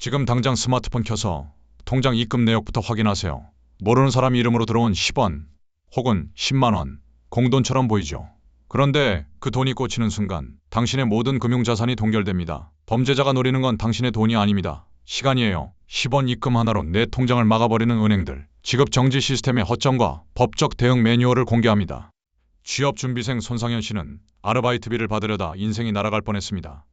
지금 당장 스마트폰 켜서 통장 입금 내역부터 확인하세요. 모르는 사람 이름으로 들어온 10원 혹은 10만 원, 공돈처럼 보이죠. 그런데 그 돈이 꽂히는 순간 당신의 모든 금융자산이 동결됩니다. 범죄자가 노리는 건 당신의 돈이 아닙니다. 시간이에요. 10원 입금 하나로 내 통장을 막아버리는 은행들. 지급정지 시스템의 허점과 법적 대응 매뉴얼을 공개합니다. 취업준비생 손상현 씨는 아르바이트비를 받으려다 인생이 날아갈 뻔했습니다.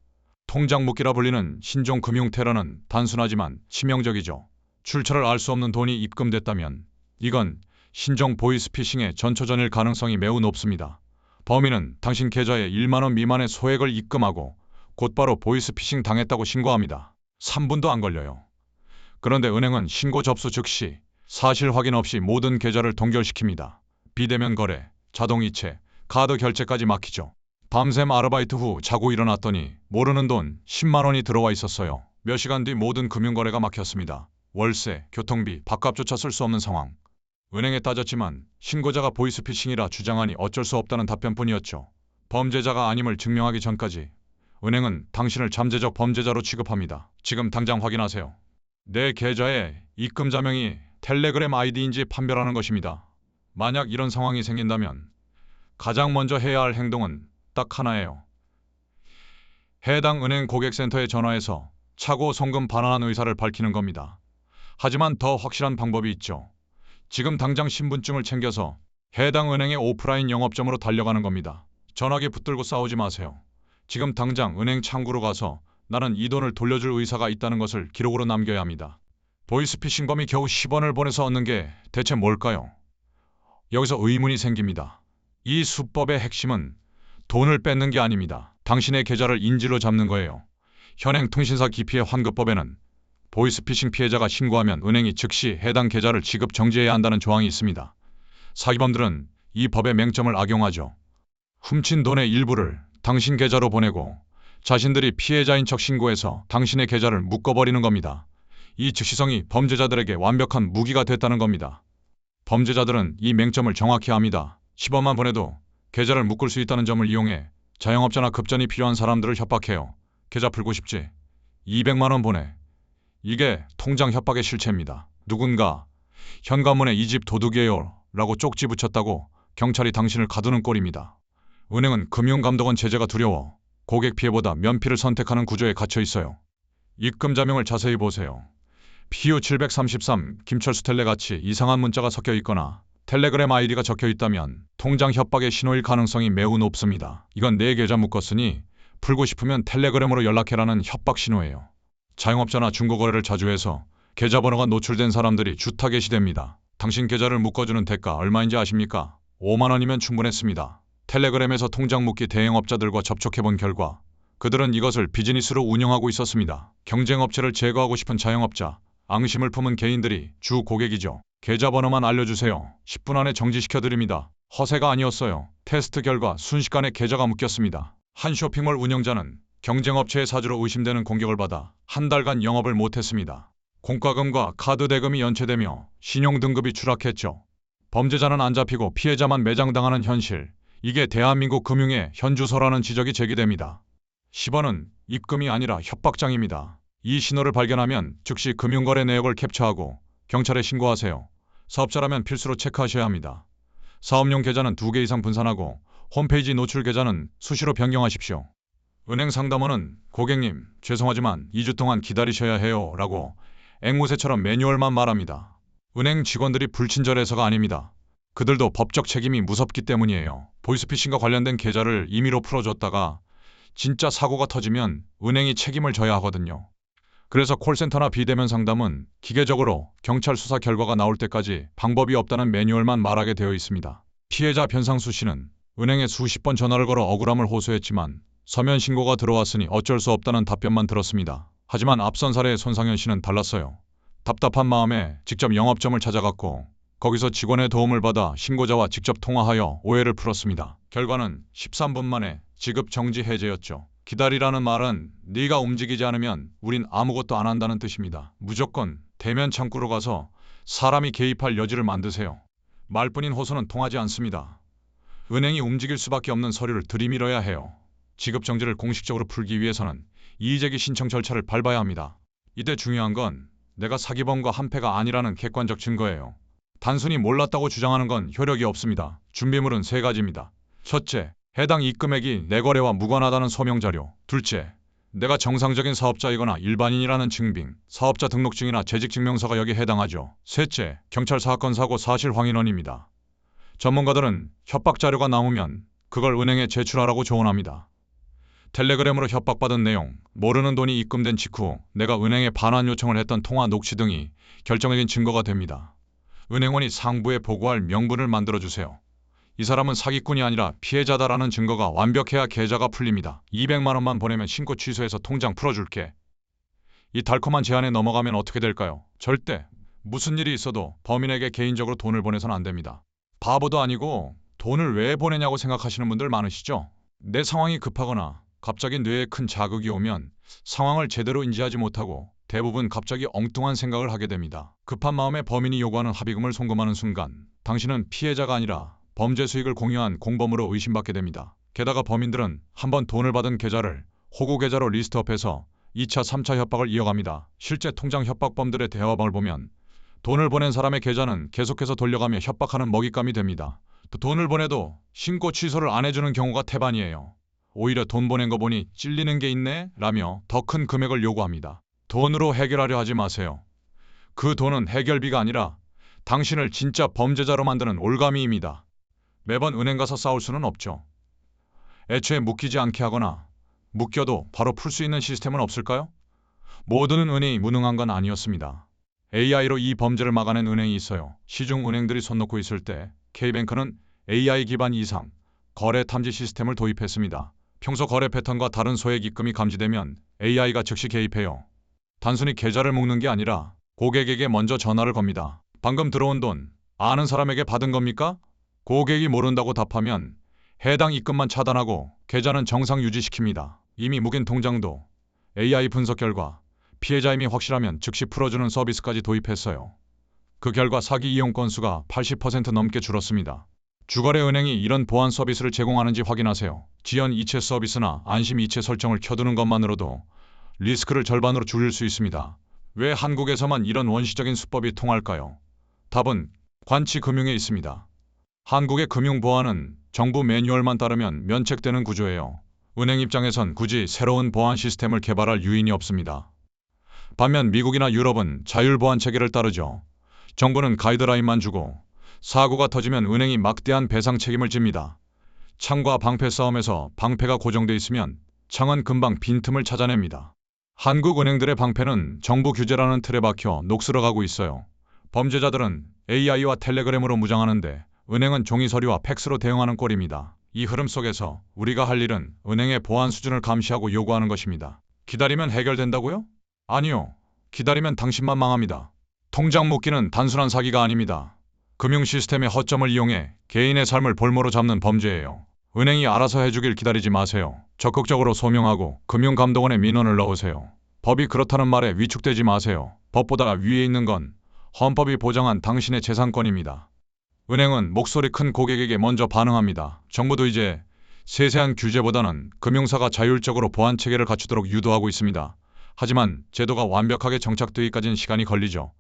통장 묶기라 불리는 신종 금융 테러는 단순하지만 치명적이죠. 출처를 알 수 없는 돈이 입금됐다면 이건 신종 보이스피싱의 전초전일 가능성이 매우 높습니다. 범인은 당신 계좌에 1만 원 미만의 소액을 입금하고 곧바로 보이스피싱 당했다고 신고합니다. 3분도 안 걸려요. 그런데 은행은 신고 접수 즉시 사실 확인 없이 모든 계좌를 동결시킵니다. 비대면 거래, 자동이체, 카드 결제까지 막히죠. 밤샘 아르바이트 후 자고 일어났더니 모르는 돈 10만 원이 들어와 있었어요. 몇 시간 뒤 모든 금융거래가 막혔습니다. 월세, 교통비, 밥값조차 쓸 수 없는 상황. 은행에 따졌지만 신고자가 보이스피싱이라 주장하니 어쩔 수 없다는 답변뿐이었죠. 범죄자가 아님을 증명하기 전까지 은행은 당신을 잠재적 범죄자로 취급합니다. 지금 당장 확인하세요. 내 계좌에 입금 자명이 텔레그램 아이디인지 판별하는 것입니다. 만약 이런 상황이 생긴다면 가장 먼저 해야 할 행동은 딱 하나예요. 해당 은행 고객센터에 전화해서 차고 송금 반환 의사를 밝히는 겁니다. 하지만 더 확실한 방법이 있죠. 지금 당장 신분증을 챙겨서 해당 은행의 오프라인 영업점으로 달려가는 겁니다. 전화기 붙들고 싸우지 마세요. 지금 당장 은행 창구로 가서 나는 이 돈을 돌려줄 의사가 있다는 것을 기록으로 남겨야 합니다. 보이스피싱범이 겨우 10원을 보내서 얻는 게 대체 뭘까요? 여기서 의문이 생깁니다. 이 수법의 핵심은 돈을 뺏는 게 아닙니다. 당신의 계좌를 인질로 잡는 거예요. 현행 통신사 기피의 환급법에는 보이스피싱 피해자가 신고하면 은행이 즉시 해당 계좌를 지급 정지해야 한다는 조항이 있습니다. 사기범들은 이 법의 맹점을 악용하죠. 훔친 돈의 일부를 당신 계좌로 보내고 자신들이 피해자인 척 신고해서 당신의 계좌를 묶어버리는 겁니다. 이 즉시성이 범죄자들에게 완벽한 무기가 됐다는 겁니다. 범죄자들은 이 맹점을 정확히 압니다. 10원만 보내도 계좌를 묶을 수 있다는 점을 이용해 자영업자나 급전이 필요한 사람들을 협박해요. 계좌 풀고 싶지? 200만 원 보내. 이게 통장 협박의 실체입니다. 누군가 현관문에 이 집 도둑이에요 라고 쪽지 붙였다고 경찰이 당신을 가두는 꼴입니다. 은행은 금융감독원 제재가 두려워 고객 피해보다 면피를 선택하는 구조에 갇혀 있어요. 입금 자명을 자세히 보세요. PU 733 김철수 텔레같이 이상한 문자가 섞여 있거나 텔레그램 아이디가 적혀 있다면 통장 협박의 신호일 가능성이 매우 높습니다. 이건 내 계좌 묶었으니 풀고 싶으면 텔레그램으로 연락해라는 협박 신호예요. 자영업자나 중고거래를 자주 해서 계좌번호가 노출된 사람들이 주 타겟이 당신 계좌를 묶어주는 대가 얼마인지 아십니까? 5만 원이면 충분했습니다. 텔레그램에서 통장 묶기 대행업자들과 접촉해본 결과 그들은 이것을 비즈니스로 운영하고 있었습니다. 경쟁업체를 제거하고 싶은 자영업자, 앙심을 품은 개인들이 주 고객이죠. 계좌번호만 알려주세요. 10분 안에 정지시켜드립니다. 허세가 아니었어요. 테스트 결과 순식간에 계좌가 묶였습니다. 한 쇼핑몰 운영자는 경쟁업체의 사주로 의심되는 공격을 받아 한 달간 영업을 못했습니다. 공과금과 카드 대금이 연체되며 신용등급이 추락했죠. 범죄자는 안 잡히고 피해자만 매장당하는 현실. 이게 대한민국 금융의 현주소라는 지적이 제기됩니다. 10원은 입금이 아니라 협박장입니다. 이 신호를 발견하면 즉시 금융거래 내역을 캡처하고 경찰에 신고하세요. 사업자라면 필수로 체크하셔야 합니다. 사업용 계좌는 2개 이상 분산하고 홈페이지 노출 계좌는 수시로 변경하십시오. 은행 상담원은 고객님, 죄송하지만 2주 동안 기다리셔야 해요 라고 앵무새처럼 매뉴얼만 말합니다. 은행 직원들이 불친절해서가 아닙니다. 그들도 법적 책임이 무섭기 때문이에요. 보이스피싱과 관련된 계좌를 임의로 풀어줬다가 진짜 사고가 터지면 은행이 책임을 져야 하거든요. 그래서 콜센터나 비대면 상담은 기계적으로 경찰 수사 결과가 나올 때까지 방법이 없다는 매뉴얼만 말하게 되어 있습니다. 피해자 변상수 씨는 은행에 수십 번 전화를 걸어 억울함을 호소했지만 서면 신고가 들어왔으니 어쩔 수 없다는 답변만 들었습니다. 하지만 앞선 사례의 손상현 씨는 달랐어요. 답답한 마음에 직접 영업점을 찾아갔고 거기서 직원의 도움을 받아 신고자와 직접 통화하여 오해를 풀었습니다. 결과는 13분 만에 지급 정지 해제였죠. 기다리라는 말은 네가 움직이지 않으면 우린 아무것도 안 한다는 뜻입니다. 무조건 대면 창구로 가서 사람이 개입할 여지를 만드세요. 말뿐인 호소는 통하지 않습니다. 은행이 움직일 수밖에 없는 서류를 들이밀어야 해요. 지급 정지를 공식적으로 풀기 위해서는 이의제기 신청 절차를 밟아야 합니다. 이때 중요한 건 내가 사기범과 한패가 아니라는 객관적 증거예요. 단순히 몰랐다고 주장하는 건 효력이 없습니다. 준비물은 세 가지입니다. 첫째, 해당 입금액이 내 거래와 무관하다는 소명자료. 둘째, 내가 정상적인 사업자이거나 일반인이라는 증빙, 사업자 등록증이나 재직증명서가 여기에 해당하죠. 셋째, 경찰 사건 사고 사실 확인원입니다. 전문가들은 협박 자료가 남으면 그걸 은행에 제출하라고 조언합니다. 텔레그램으로 협박받은 내용, 모르는 돈이 입금된 직후 내가 은행에 반환 요청을 했던 통화 녹취 등이 결정적인 증거가 됩니다. 은행원이 상부에 보고할 명분을 만들어주세요. 이 사람은 사기꾼이 아니라 피해자다라는 증거가 완벽해야 계좌가 풀립니다. 200만 원만 보내면 신고 취소해서 통장 풀어줄게. 이 달콤한 제안에 넘어가면 어떻게 될까요? 절대 무슨 일이 있어도 범인에게 개인적으로 돈을 보내선 안 됩니다. 바보도 아니고 돈을 왜 보내냐고 생각하시는 분들 많으시죠? 내 상황이 급하거나 갑자기 뇌에 큰 자극이 오면 상황을 제대로 인지하지 못하고 대부분 갑자기 엉뚱한 생각을 하게 됩니다. 급한 마음에 범인이 요구하는 합의금을 송금하는 순간 당신은 피해자가 아니라 범죄 수익을 공유한 공범으로 의심받게 됩니다. 게다가 범인들은 한번 돈을 받은 계좌를 호구 계좌로 리스트업해서 2차, 3차 협박을 이어갑니다. 실제 통장 협박범들의 대화방을 보면 돈을 보낸 사람의 계좌는 계속해서 돌려가며 협박하는 먹잇감이 됩니다. 또 돈을 보내도 신고 취소를 안 해주는 경우가 태반이에요. 오히려 돈 보낸 거 보니 찔리는 게 있네? 라며 더 큰 금액을 요구합니다. 돈으로 해결하려 하지 마세요. 그 돈은 해결비가 아니라 당신을 진짜 범죄자로 만드는 올가미입니다. 매번 은행 가서 싸울 수는 없죠. 애초에 묶이지 않게 하거나 묶여도 바로 풀 수 있는 시스템은 없을까요? 모든 은행이 무능한 건 아니었습니다. AI로 이 범죄를 막아낸 은행이 있어요. 시중 은행들이 손 놓고 있을 때 K뱅크는 AI 기반 이상 거래 탐지 시스템을 도입했습니다. 평소 거래 패턴과 다른 소액 입금이 감지되면 AI가 즉시 개입해요. 단순히 계좌를 묶는 게 아니라 고객에게 먼저 전화를 겁니다. 방금 들어온 돈 아는 사람에게 받은 겁니까? 고객이 모른다고 답하면 해당 입금만 차단하고 계좌는 정상 유지시킵니다. 이미 묵인 통장도 AI 분석 결과 피해자임이 확실하면 즉시 풀어주는 서비스까지 도입했어요. 그 결과 사기 이용 건수가 80% 넘게 줄었습니다. 주거래 은행이 이런 보안 서비스를 제공하는지 확인하세요. 지연 이체 서비스나 안심 이체 설정을 켜두는 것만으로도 리스크를 절반으로 줄일 수 있습니다. 왜 한국에서만 이런 원시적인 수법이 통할까요? 답은 관치금융에 있습니다. 한국의 금융보안은 정부 매뉴얼만 따르면 면책되는 구조예요. 은행 입장에선 굳이 새로운 보안 시스템을 개발할 유인이 없습니다. 반면 미국이나 유럽은 자율보안 체계를 따르죠. 정부는 가이드라인만 주고 사고가 터지면 은행이 막대한 배상 책임을 집니다. 창과 방패 싸움에서 방패가 고정돼 있으면 창은 금방 빈틈을 찾아냅니다. 한국 은행들의 방패는 정부 규제라는 틀에 박혀 녹슬어가고 있어요. 범죄자들은 AI와 텔레그램으로 무장하는데 은행은 종이 서류와 팩스로 대응하는 꼴입니다. 이 흐름 속에서 우리가 할 일은 은행의 보안 수준을 감시하고 요구하는 것입니다. 기다리면 해결된다고요? 아니요. 기다리면 당신만 망합니다. 통장 묶기는 단순한 사기가 아닙니다. 금융 시스템의 허점을 이용해 개인의 삶을 볼모로 잡는 범죄예요. 은행이 알아서 해주길 기다리지 마세요. 적극적으로 소명하고 금융감독원에 민원을 넣으세요. 법이 그렇다는 말에 위축되지 마세요. 법보다 위에 있는 건 헌법이 보장한 당신의 재산권입니다. 은행은 목소리 큰 고객에게 먼저 반응합니다. 정부도 이제 세세한 규제보다는 금융사가 자율적으로 보안 체계를 갖추도록 유도하고 있습니다. 하지만 제도가 완벽하게 정착되기까지는 시간이 걸리죠.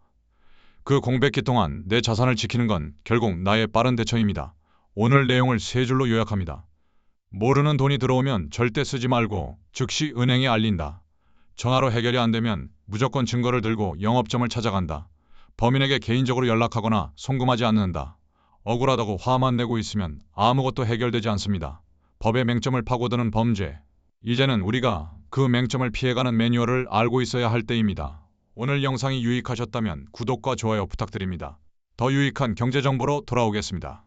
그 공백기 동안 내 자산을 지키는 건 결국 나의 빠른 대처입니다. 오늘 내용을 세 줄로 요약합니다. 모르는 돈이 들어오면 절대 쓰지 말고 즉시 은행에 알린다. 전화로 해결이 안 되면 무조건 증거를 들고 영업점을 찾아간다. 범인에게 개인적으로 연락하거나 송금하지 않는다. 억울하다고 화만 내고 있으면 아무것도 해결되지 않습니다. 법의 맹점을 파고드는 범죄. 이제는 우리가 그 맹점을 피해가는 매뉴얼을 알고 있어야 할 때입니다. 오늘 영상이 유익하셨다면 구독과 좋아요 부탁드립니다. 더 유익한 경제정보로 돌아오겠습니다.